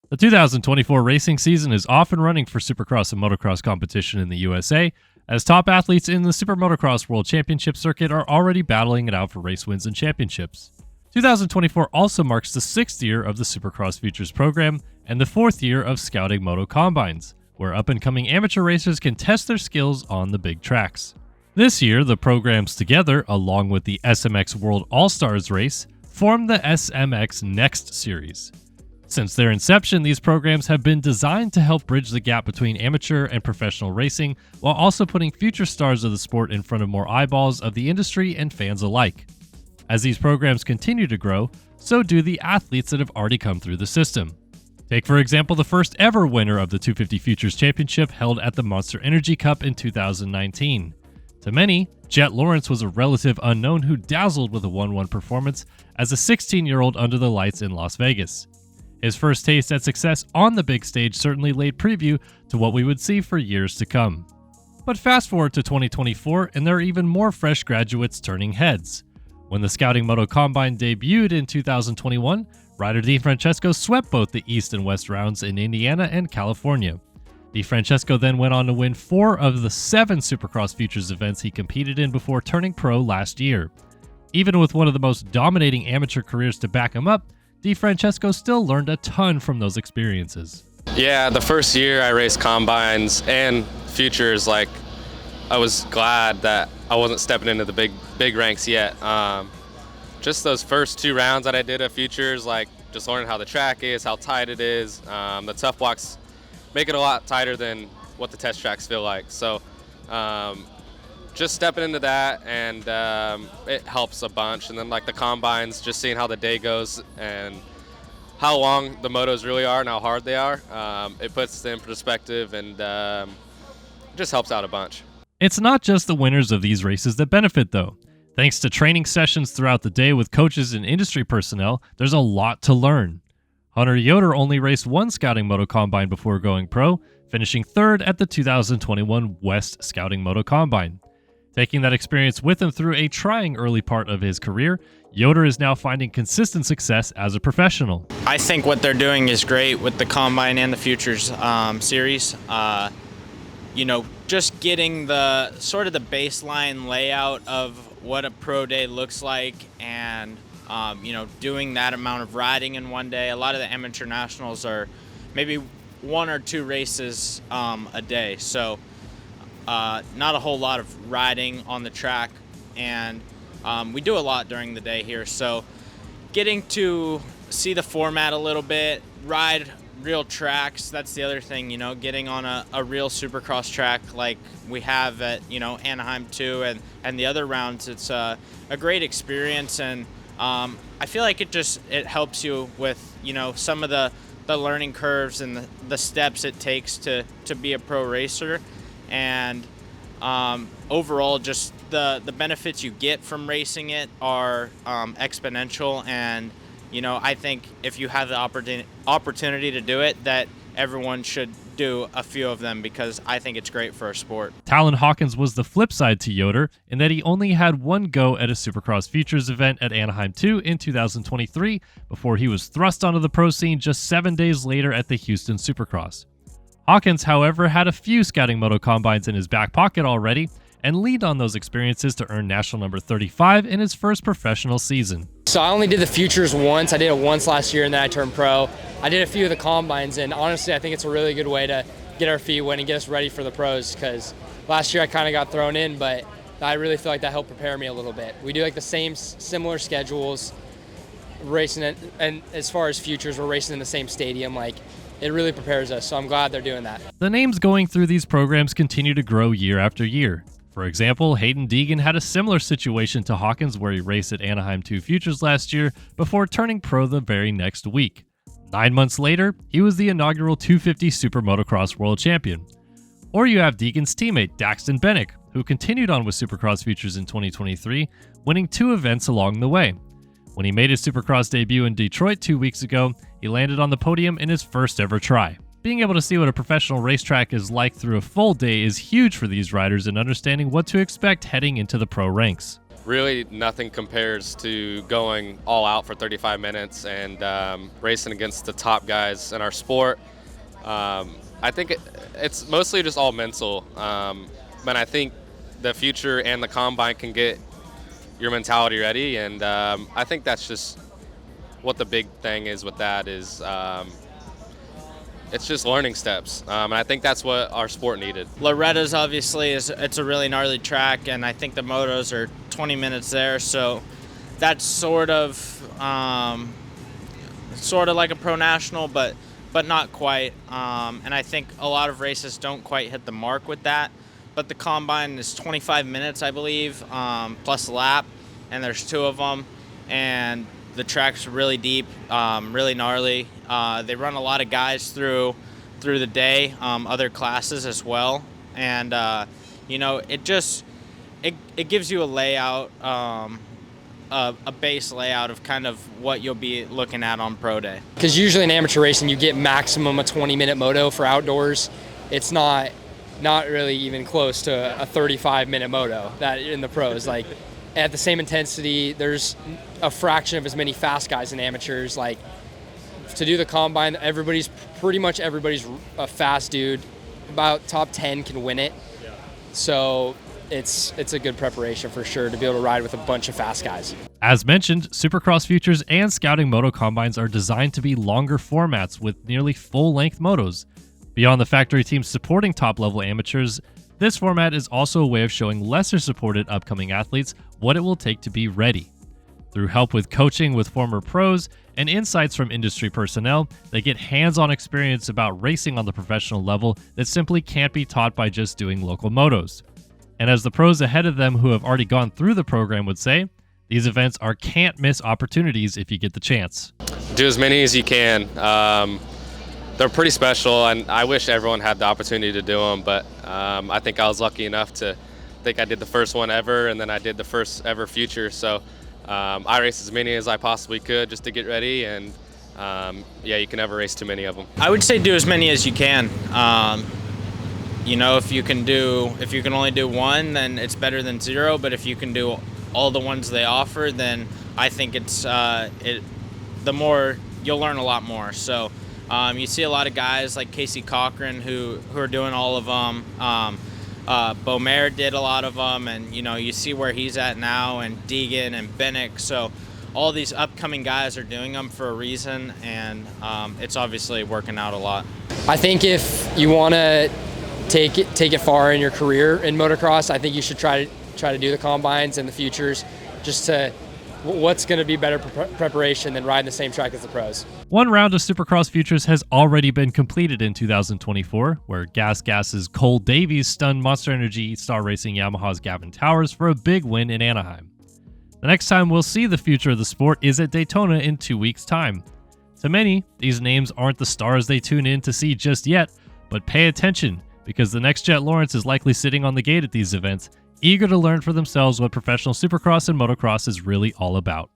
The 2024 racing season is off and running for Supercross and Motocross competition in the USA, as top athletes in the Super Motocross World Championship circuit are already battling it out for race wins and championships. 2024 also marks the 6th year of the Supercross Futures program and the 4th year of scouting Moto Combines, where up-and-coming amateur racers can test their skills on the big tracks. This year, the programs together, along with the SMX World All-Stars race, form the SMX Next series. Since their inception, these programs have been designed to help bridge the gap between amateur and professional racing, while also putting future stars of the sport in front of more eyeballs of the industry and fans alike. As these programs continue to grow, so do the athletes that have already come through the system. Take, for example, the first ever winner of the 250 Futures Championship held at the Monster Energy Cup in 2019. To many, Jet Lawrence was a relative unknown who dazzled with a 1-1 performance as a 16-year-old under the lights in Las Vegas. His first taste at success on the big stage certainly laid preview to what we would see for years to come. But fast forward to 2024, and there are even more fresh graduates turning heads. When the Scouting Moto Combine debuted in 2021, Ryder DiFrancesco swept both the East and West rounds in Indiana and California. DiFrancesco then went on to win 4 of the 7 Supercross Futures events he competed in before turning pro last year. Even with one of the most dominating amateur careers to back him up, DiFrancesco still learned a ton from those experiences. Yeah, the first year I raced combines and futures, I was glad that I wasn't stepping into the big ranks yet. Just those first 2 rounds that I did of futures, just learning how the track is, how tight it is. The tough blocks make it a lot tighter than what the test tracks feel like. So just stepping into that, and it helps a bunch. And then the combines, just seeing how the day goes and how long the motos really are and how hard they are, it puts it in perspective, and just helps out a bunch. It's not just the winners of these races that benefit, though. Thanks to training sessions throughout the day with coaches and industry personnel, there's a lot to learn. Hunter Yoder only raced 1 Scouting Moto Combine before going pro, finishing 3rd at the 2021 West Scouting Moto Combine. Taking that experience with him through a trying early part of his career, Yoder is now finding consistent success as a professional. I think what they're doing is great with the Combine and the Futures series. Just getting the sort of the baseline layout of what a pro day looks like, and doing that amount of riding in one day. A lot of the amateur nationals are maybe 1 or 2 races a day, so not a whole lot of riding on the track, and we do a lot during the day here. So getting to see the format a little bit, ride real tracks, that's the other thing, getting on a real Supercross track like we have at, Anaheim 2 and the other rounds. It's a great experience, and I feel like it helps you with, some of the learning curves and the steps it takes to be a pro racer. And overall, just the benefits you get from racing it are exponential. And I think if you have the opportunity to do it, that everyone should do a few of them, because I think it's great for our sport. Talon Hawkins was the flip side to Yoder in that he only had 1 go at a Supercross Futures event at Anaheim 2 in 2023 before he was thrust onto the pro scene just 7 days later at the Houston Supercross. Hawkins, however, had a few Scouting Moto Combines in his back pocket already and leaned on those experiences to earn national number 35 in his first professional season. So I only did the Futures once. I did it once last year, and then I turned pro. I did a few of the Combines, and honestly, I think it's a really good way to get our feet wet and get us ready for the pros, because last year I kind of got thrown in, but I really feel like that helped prepare me a little bit. We do the same similar schedules, racing it, and as far as Futures, we're racing in the same stadium. It really prepares us, so I'm glad they're doing that. The names going through these programs continue to grow year after year. For example, Hayden Deegan had a similar situation to Hawkins, where he raced at Anaheim 2 Futures last year before turning pro the very next week. 9 months later, he was the inaugural 250 Super Motocross World Champion. Or you have Deegan's teammate, Daxton Bennick, who continued on with Supercross Futures in 2023, winning 2 events along the way. When he made his Supercross debut in Detroit 2 weeks ago, he landed on the podium in his first ever try. Being able to see what a professional racetrack is like through a full day is huge for these riders in understanding what to expect heading into the pro ranks. really nothing compares to going all out for 35 minutes and racing against the top guys in our sport. I think it's mostly just all mental, but I think the future and the combine can get your mentality ready, and I think that's just what the big thing is with that is it's just learning steps, and I think that's what our sport needed. Loretta's obviously it's a really gnarly track, and I think the motos are 20 minutes there, so that's sort of like a pro national, but not quite. And I think a lot of races don't quite hit the mark with that. But the combine is 25 minutes, I believe, plus a lap, and there's 2 of them, and the track's really deep, really gnarly. They run a lot of guys through the day, other classes as well, and it gives you a layout, a base layout of kind of what you'll be looking at on pro day. Because usually in amateur racing, you get maximum a 20-minute moto for outdoors. It's not really even close to a 35-minute moto that in the pros. Like at the same intensity, there's a fraction of as many fast guys in amateurs. Like to do the combine, pretty much everybody's a fast dude. About top 10 can win it. So it's a good preparation for sure to be able to ride with a bunch of fast guys. As mentioned, Supercross Futures and Scouting Moto Combines are designed to be longer formats with nearly full-length motos. Beyond the factory teams supporting top-level amateurs, this format is also a way of showing lesser-supported upcoming athletes what it will take to be ready. Through help with coaching with former pros and insights from industry personnel, they get hands-on experience about racing on the professional level that simply can't be taught by just doing local motos. And as the pros ahead of them who have already gone through the program would say, these events are can't-miss opportunities if you get the chance. Do as many as you can. They're pretty special, and I wish everyone had the opportunity to do them, but I think I was lucky enough to think I did the first one ever, and then I did the first ever future. So I raced as many as I possibly could just to get ready, and you can never race too many of them. I would say do as many as you can. If you can only do one, then it's better than 0. But if you can do all the ones they offer, then I think it's the more you'll learn a lot more. So you see a lot of guys like Casey Cochran who are doing all of them. Beaumare did a lot of them, and you see where he's at now, and Deegan and Bennick. So all these upcoming guys are doing them for a reason, and it's obviously working out a lot. I think if you want to take it far in your career in motocross, I think you should try to do the combines and the futures, just to what's going to be better preparation than riding the same track as the pros. One round of Supercross Futures has already been completed in 2024, where GasGas's Cole Davies stunned Monster Energy Star Racing Yamaha's Gavin Towers for a big win in Anaheim. The next time we'll see the future of the sport is at Daytona in 2 weeks' time. To many, these names aren't the stars they tune in to see just yet, but pay attention, because the next Jet Lawrence is likely sitting on the gate at these events, eager to learn for themselves what professional Supercross and Motocross is really all about.